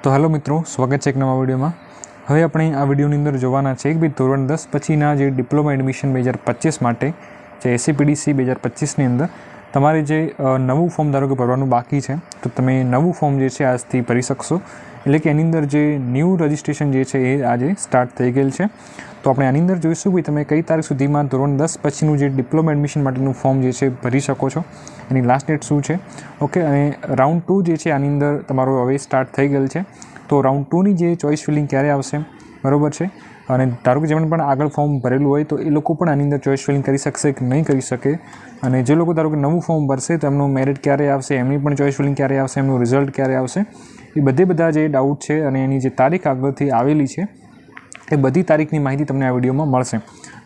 तो हेलो मित्रों, स्वागत है एक नवा विडियो में। हवे अपने आ विडियोनी अंदर जोवाना छे कि धोरण 10 पछीना जे डिप्लोमा एडमिशन 2025 माटे जे एससीपीडीसी 2025 ની અંદર તમારે જે નવું ફોર્મ ધારો કે ભરવાનું બાકી છે તો તમે નવું ફોર્મ જે છે આજથી ભરી શકશો। એટલે કે એની અંદર જે ન્યૂ રજિસ્ટ્રેશન જે છે એ આજે સ્ટાર્ટ થઈ ગયેલ છે। તો આપણે આની અંદર જોઈશું કે તમે કઈ તારીખ સુધીમાં ધોરણ 10 પછીનું જે ડિપ્લોમા એડમિશન માટેનું ફોર્મ જે છે ભરી શકો છો, એની લાસ્ટ ડેટ શું છે। ઓકે, અને રાઉન્ડ 2 જે છે આની અંદર તમારો હવે સ્ટાર્ટ થઈ ગયેલ છે। તો રાઉન્ડ 2ની જે ચોઇસ ફિલિંગ ક્યારે આવશે, બરાબર છે। અને ધારો કે જેમણે પણ આગળ ફોર્મ ભરેલું હોય તો એ લોકો પણ આની અંદર ચોઇસ ફિલિંગ કરી શકશે કે નહીં કરી શકે। અને જે લોકો ધારો કે નવું ફોર્મ ભરશે તો એમનું મેરિટ ક્યારે આવશે, એમની પણ ચોઇસ ફિલિંગ ક્યારે આવશે, એમનું રિઝલ્ટ ક્યારે આવશે, એ બધા જે ડાઉટ છે અને એની જે તારીખ આગળથી આવેલી છે એ બધી તારીખની માહિતી તમને આ વિડીયોમાં મળશે।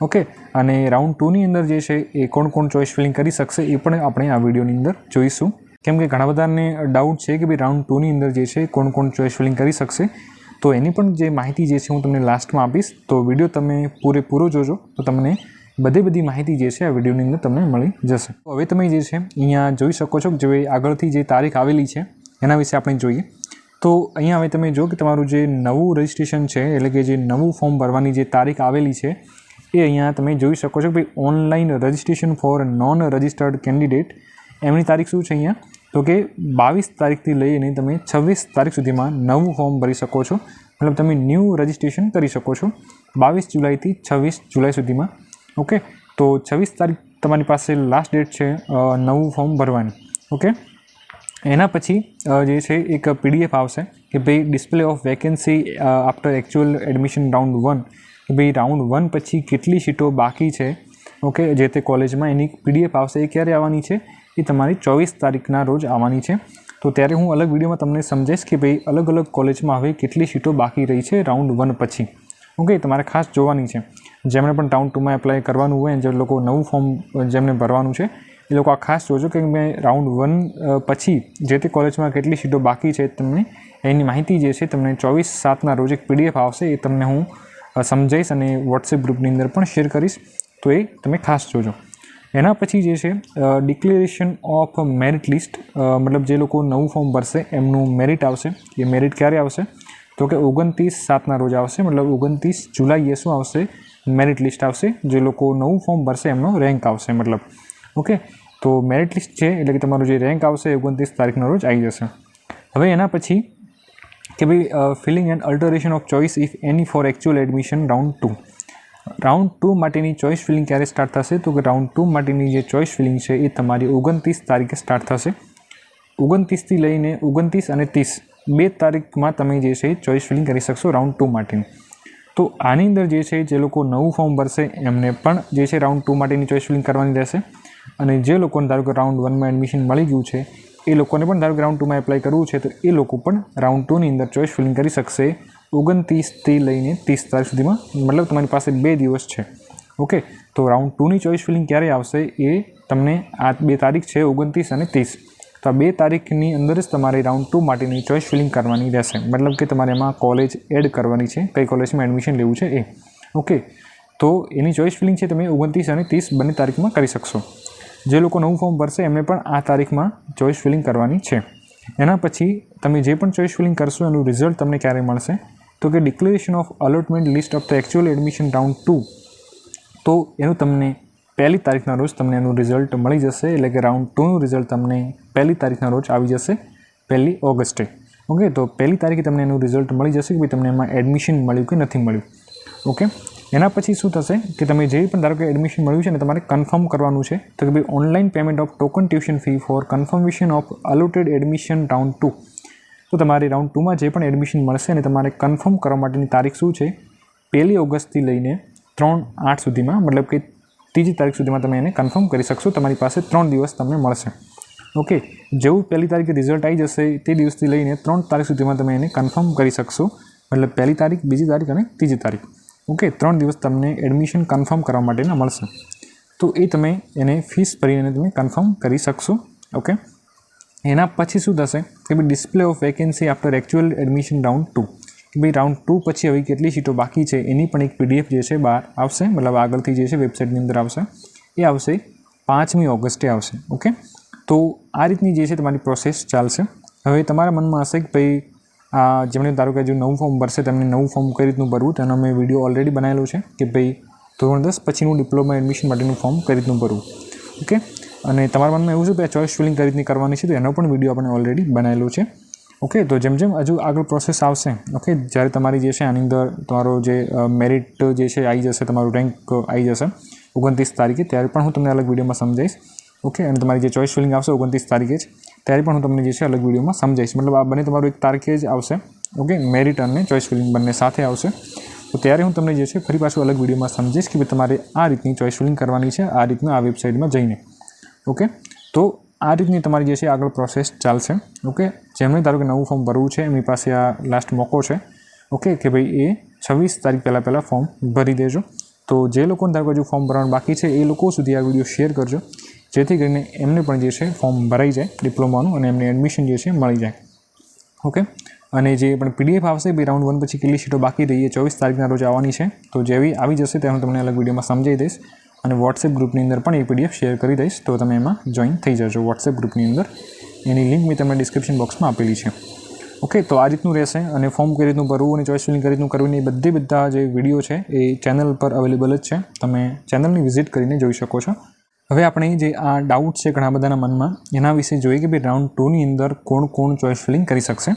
ઓકે, અને રાઉન્ડ 2ની અંદર જે છે એ કોણ ચોઇસ ફિલિંગ કરી શકશે એ પણ આપણે આ વિડીયોની અંદર જોઈશું। કેમ કે ઘણા બધાને ડાઉટ છે કે ભાઈ રાઉન્ડ 2ની અંદર જે છે કોણ ચોઇસ ફિલિંગ કરી શકશે, તો એની પણ જે માહિતી જે છે હું તમને લાસ્ટમાં આપીશ। તો વિડીયો તમે પૂરેપૂરો જોજો તો તમને બધી માહિતી જે છે આ વિડીયોની અંદર તમને મળી જશે। તો હવે તમે જે છે અહીંયા જોઈ શકો છો કે જે આગળથી જે તારીખ આવેલી છે એના વિશે આપણે જોઈએ। તો અહીંયા હવે તમે જો કે તમારું જે નવું રજિસ્ટ્રેશન છે એટલે કે જે નવું ફોર્મ ભરવાની જે તારીખ આવેલી છે એ અહીંયા તમે જોઈ શકો છો કે ભાઈ online registration four non registered candidate એમની તારીખ શું છે અહીંયા, તો કે 22 તારીખથી લઈને તમે 26 તારીખ સુધીમાં નવું ફોર્મ ભરી શકો છો। મતલબ તમે ન્યૂ રજિસ્ટ્રેશન કરી શકો છો 22 જુલાઈથી 26 જુલાઈ સુધીમાં। ઓકે, તો 26 તારીખ તમારી પાસે લાસ્ટ ડેટ છે નવું ફોર્મ ભરવાની। ઓકે, એના પછી જે છે એક પીડીએફ આવશે કે ભાઈ display of vacancy after actual admission round 1, કે ભાઈ રાઉન્ડ 1 પછી કેટલી સીટો બાકી છે ઓકે જે તે કોલેજમાં, એની પીડીએફ આવશે। એ ક્યારે આવવાની છે, એ તમારી 24 તારીખના રોજ આવવાની છે। તો ત્યારે હું અલગ વિડીયોમાં તમને સમજાઈશ કે ભાઈ અલગ કોલેજમાં હવે કેટલી સીટો બાકી રહી છે રાઉન્ડ 1 પછી। ઓકે, તમારે ખાસ જોવાની છે। જેમણે પણ રાઉન્ડ 2માં એપ્લાય કરવાનું હોય, જે લોકો નવું ફોર્મ જેમને ભરવાનું છે એ લોકો આ ખાસ જોજો કે મેં રાઉન્ડ 1 પછી જે તે કોલેજમાં કેટલી સીટો બાકી છે તમને એની માહિતી જે છે તમને 24/7ના રોજ એક પીડીએફ આવશે, એ તમને હું સમજાઈશ અને વોટ્સએપ ગ્રુપની અંદર પણ શેર કરીશ। તો એ તમે ખાસ જોજો। એના પછી જે છે ડિક્લેરેશન ઓફ મેરિટ લિસ્ટ, મતલબ જે લોકો નવું ફોર્મ ભરશે એમનું મેરિટ આવશે। એ મેરિટ ક્યારે આવશે, તો કે 29/7ના રોજ આવશે। મતલબ 29 જુલાઈએ શું આવશે, મેરિટ લિસ્ટ આવશે। જે લોકો નવું ફોર્મ ભરશે એમનો રેન્ક આવશે મતલબ। ઓકે, તો મેરિટ લિસ્ટ છે એટલે કે તમારું જે રેન્ક આવશે 29 તારીખના રોજ આવી જશે। હવે એના પછી કે ભાઈ filling and alteration of choice if any for actual admission round 2। Round 2 માટેની ચોઇસ ફિલિંગ ક્યારે સ્ટાર્ટ થશે, તો કે રાઉન્ડ 2 માટેની જે ચોઇસ ફિલિંગ છે એ તમારી 29 તારીખે સ્ટાર્ટ થશે। 29થી લઈને 29 અને 30 બે તારીખમાં તમે જે છે ચોઇસ ફિલિંગ કરી શકશો રાઉન્ડ 2 માટેની। તો આની અંદર જે છે જે લોકો નવું ફોર્મ ભરશે એમને પણ જે છે રાઉન્ડ 2 માટેની ચોઇસ ફિલિંગ કરવાની રહેશે। અને જે લોકોને ધારો કે રાઉન્ડ 1માં એડમિશન મળી ગયું છે એ લોકોને પણ ધારો કે રાઉન્ડ 2માં એપ્લાય કરવું છે તો એ લોકો પણ રાઉન્ડ 2ની અંદર ચોઇસ ફિલિંગ કરી શકશે 29થી લઈને 30 તારીખ સુધીમાં। મતલબ તમારી પાસે 2 દિવસ છે। ઓકે, તો રાઉન્ડ 2ની ચોઇસ ફિલિંગ ક્યારે આવશે એ તમને આ 2 તારીખ છે 29 અને 30। તો આ 2 તારીખની અંદર જ તમારે રાઉન્ડ 2 માટેની ચોઇસ ફિલિંગ કરવાની રહેશે। મતલબ કે તમારે એમાં કોલેજ એડ કરવાની છે, કઈ કોલેજમાં એડમિશન લેવું છે એ। ઓકે, તો એની ચોઇસ ફિલિંગ છે તમે 29 અને 30 બંને તારીખમાં કરી શકશો। જે લોકો નવું ફોર્મ ભરશે એમને પણ આ તારીખમાં ચોઇસ ફિલિંગ કરવાની છે। એના પછી તમે જે પણ ચોઇસ ફિલિંગ કરશો એનું રિઝલ્ટ તમને ક્યારે મળશે, તો કે declaration of allotment list of the actual admission round 2, તો એનું તમને 1લી તારીખના રોજ તમને એનું રિઝલ્ટ મળી જશે। એટલે કે રાઉન્ડ 2નું રિઝલ્ટ તમને 1લી તારીખના રોજ આવી જશે, 1લી ઓગસ્ટે। ઓકે, તો 1લી તારીખે તમને એનું રિઝલ્ટ મળી જશે કે ભાઈ તમને એમાં એડમિશન મળ્યું કે નથી મળ્યું। ઓકે, એના પછી શું થશે કે તમે જે પણ ધારો કે એડમિશન મળ્યું છે ને તમારે કન્ફર્મ કરવાનું છે, તો કે ભાઈ online payment of token tuition fee for confirmation of allotted admission round 2। તો તમારે રાઉન્ડ 2માં જે પણ એડમિશન મળશે અને તમારે કન્ફર્મ કરવા માટેની તારીખ શું છે, 1લી ઓગસ્ટથી લઈને 3/8 સુધીમાં, મતલબ કે 3જી તારીખ સુધીમાં તમે એને કન્ફર્મ કરી શકશો। તમારી પાસે 3 દિવસ તમને મળશે। ઓકે, જેવું 1લી તારીખે રિઝલ્ટ આવી જશે તે દિવસથી લઈને 3 તારીખ સુધીમાં તમે એને કન્ફર્મ કરી શકશો। મતલબ 1લી તારીખ, 2જી તારીખ અને 3જી તારીખ। ઓકે, 3 દિવસ તમને એડમિશન કન્ફર્મ કરવા માટેના મળશે। તો એ તમે એને ફીસ ભરીને તમે કન્ફર્મ કરી શકશો। ઓકે, એના પછી શું થશે કે ભાઈ display of vacancy after actual admission round 2, કે ભાઈ રાઉન્ડ 2 પછી હવે કેટલી સીટો બાકી છે એની પણ એક પીડીએફ જે છે બહાર આવશે। મતલબ આગળથી જે છે વેબસાઇટની અંદર આવશે, એ આવશે 5મી ઓગસ્ટે આવશે। ઓકે, તો આ રીતની જે છે તમારી પ્રોસેસ ચાલશે। હવે તમારા મનમાં હશે કે ભાઈ જેમણે ધારો કે જે નવું ફોર્મ ભરશે તેમને નવું ફોર્મ કઈ રીતનું ભરવું તેનો મેં વિડીયો ઓલરેડી બનાવેલો છે કે ભાઈ ધોરણ 10 પછીનું ડિપ્લોમા એડમિશન માટેનું ફોર્મ કઈ રીતનું ભરવું. ઓકે, અને તમારા મનમાં એવું છે કે ચોઇસ ફિલિંગ કઈ રીતની કરવાની છે તો એનો પણ વિડીયો આપણે ઓલરેડી બનાવેલો છે. ઓકે, તો જેમ જેમ હજુ આગળ પ્રોસેસ આવશે, ઓકે, જ્યારે તમારી જે છે આની અંદર તમારો જે મેરિટ જે છે આવી જશે, તમારું રેન્ક આવી જશે 29 તારીખે, ત્યારે પણ હું તમને અલગ વિડીયોમાં સમજાવીશ. ઓકે, અને તમારી જે ચોઇસ ફિલિંગ આવશે 29 તારીખે જ, ત્યારે પણ હું તમને જે છે અલગ વિડીયોમાં સમજાવીશ. મતલબ આ બંને તમારું એક તારીખે જ આવશે. ઓકે, મેરિટ અને ચોઇસ ફિલિંગ બંને સાથે આવશે. તો ત્યારે હું તમને જે છે ફરી પાછું અલગ વિડીયોમાં સમજીશ કે ભાઈ તમારે આ રીતની ચોઇસ ફિલિંગ કરવાની છે, આ રીતના આ વેબસાઇટમાં જઈને. ઓકે, તો આ રીતની તમારી જે છે આગળ પ્રોસેસ ચાલશે. ઓકે, જેમણે ધારો કે નવું ફોર્મ ભરવું છે એમની પાસે આ લાસ્ટ મોકો છે. ઓકે, કે ભાઈ એ 26 તારીખ પહેલાં ફોર્મ ભરી દેજો. તો જે લોકોને ધારો કે હજુ ફોર્મ ભરવાનું બાકી છે એ લોકો સુધી આ વિડીયો શેર કરજો, જેથી કરીને એમને પણ જે છે ફોર્મ ભરાઈ જાય ડિપ્લોમાનું અને એમને એડમિશન જે છે મળી જાય. ઓકે, અને જે પણ PDF આવશે ભાઈ રાઉન્ડ 1 પછી કેટલી સીટો બાકી રહી એ 24 તારીખના રોજ આવવાની છે. તો જેવી આવી જશે ત્યારે હું તમને અલગ વિડીયોમાં સમજાવી દઈશ અને વોટ્સએપ ગ્રુપની અંદર પણ એ PDF શેર કરી દઈશ. તો તમે એમાં જોઈન થઈ જજો વોટ્સએપ ગ્રુપની અંદર. એની લિંક મેં તમને ડિસ્ક્રિપ્શન બોક્સમાં આપેલી છે. ઓકે, તો આ રીતનું રહેશે અને ફોર્મ કઈ રીતનું ભરવું અને ચોઇસ ફિલિંગ કઈ રીતનું કરવું એ બધા જે વિડીયો છે એ ચેનલ પર અવેલેબલ જ છે. તમે ચેનલની વિઝિટ કરીને જોઈ શકો છો. હવે આપણે જે આ ડાઉટ છે ઘણા બધાના મનમાં એના વિશે જોઈએ કે ભાઈ રાઉન્ડ 2ની અંદર કોણ કોણ ચોઇસ ફિલિંગ કરી શકશે.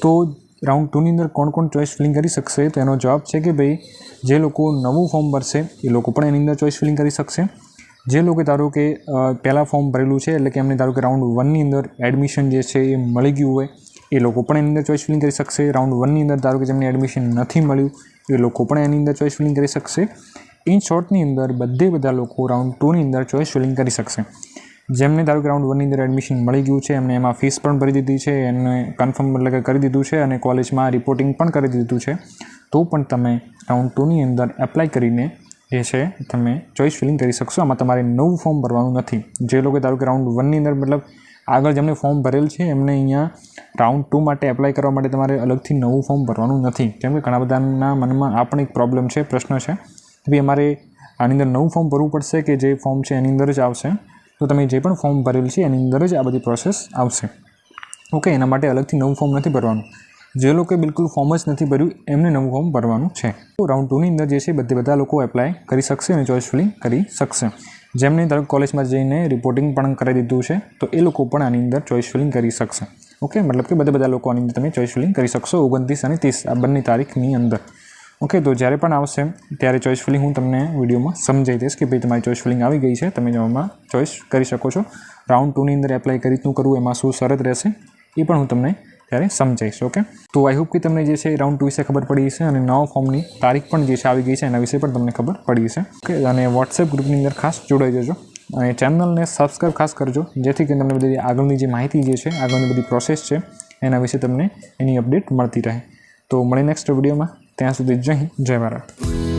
તો રાઉન્ડ 2ની અંદર કોણ કોણ ચોઇસ ફિલિંગ કરી શકશે, તો એનો જવાબ છે કે ભાઈ જે લોકો નવું ફોર્મ ભરશે એ લોકો પણ એની અંદર ચોઇસ ફિલિંગ કરી શકશે. જે લોકો ધારો કે પહેલાં ફોર્મ ભરેલું છે એટલે કે એમને ધારો કે રાઉન્ડ 1ની અંદર એડમિશન જે છે એ મળી ગયું હોય એ લોકો પણ એની અંદર ચોઇસ ફિલિંગ કરી શકશે. રાઉન્ડ 1ની અંદર ધારો કે જેમને એડમિશન નથી મળ્યું એ લોકો પણ એની અંદર ચોઇસ ફિલિંગ કરી શકશે. ઇન શોર્ટની અંદર બધા લોકો રાઉન્ડ 2ની અંદર ચોઇસ ફિલિંગ કરી શકશે. જેમને ધારો કે રાઉન્ડ 1ની અંદર એડમિશન મળી ગયું છે, એમને એમાં ફીસ પણ ભરી દીધી છે, એમને કન્ફર્મ એટલે કે કરી દીધું છે અને કોલેજમાં રિપોર્ટિંગ પણ કરી દીધું છે, તો પણ તમે રાઉન્ડ 2ની અંદર એપ્લાય કરીને જે છે તમે ચોઇસ ફિલિંગ કરી શકશો. આમાં તમારે નવું ફોર્મ ભરવાનું નથી. જે લોકો ધારો કે રાઉન્ડ 1ની અંદર મતલબ આગળ જેમને ફોર્મ ભરેલ છે એમને અહીંયા રાઉન્ડ 2 માટે એપ્લાય કરવા માટે તમારે અલગથી નવું ફોર્મ ભરવાનું નથી. કેમ કે ઘણા બધાના મનમાં આ પણ એક પ્રોબ્લેમ છે, પ્રશ્ન છે કે ભાઈ અમારે આની અંદર નવું ફોર્મ ભરવું પડશે કે જે ફોર્મ છે એની અંદર જ આવશે. તો તમે જે પણ ફોર્મ ભરેલ છે એની અંદર જ આ બધી પ્રોસેસ આવશે. ઓકે, એના માટે અલગથી નવું ફોર્મ નથી ભરવાનું. જે લોકોએ બિલકુલ ફોર્મ જ નથી ભર્યું એમને નવું ફોર્મ ભરવાનું છે. તો રાઉન્ડ 2ની અંદર જે છે બધા લોકો એપ્લાય કરી શકશે અને ચોઇસ ફિલિંગ કરી શકશે. જેમને ધારો કોલેજમાં જઈને રિપોર્ટિંગ પણ કરી દીધું છે તો એ લોકો પણ આની અંદર ચોઇસ ફિલિંગ કરી શકશે. ઓકે, મતલબ કે બધા લોકો આની અંદર તમે ચોઇસ ફિલિંગ કરી શકશો 29 અને 30 આ બંને તારીખની અંદર. ઓકે, તો જ્યારે પણ આવશે ત્યારે ચોઇસ ફિલિંગ હું તમને વિડીયોમાં સમજાવી દઈશ કે ભાઈ તમારી ચોઇસ ફિલિંગ આવી ગઈ છે, તમે એમાં ચોઇસ કરી શકો છો. રાઉન્ડ 2ની અંદર એપ્લાય કઈ રીતનું કરવું, એમાં શું શરત રહેશે એ પણ હું તમને ત્યારે સમજાવીશ. ઓકે, તો આઈ હોપ કે તમને જે છે રાઉન્ડ 2 વિશે ખબર પડી છે અને નવા ફોર્મની તારીખ પણ જે છે આવી ગઈ છે એના વિશે પણ તમને ખબર પડી છે. ઓકે, અને વોટ્સએપ ગ્રુપની અંદર ખાસ જોડાઈ જજો અને ચેનલને સબસ્ક્રાઈબ ખાસ કરજો, જેથી કરીને તમને બધી આગળની જે માહિતી જે છે, આગળની બધી પ્રોસેસ છે એના વિશે તમને એની અપડેટ મળતી રહે. તો મળે નેક્સ્ટ વિડીયોમાં. ત્યાં સુધી જય હિન્દ, જય ભારત.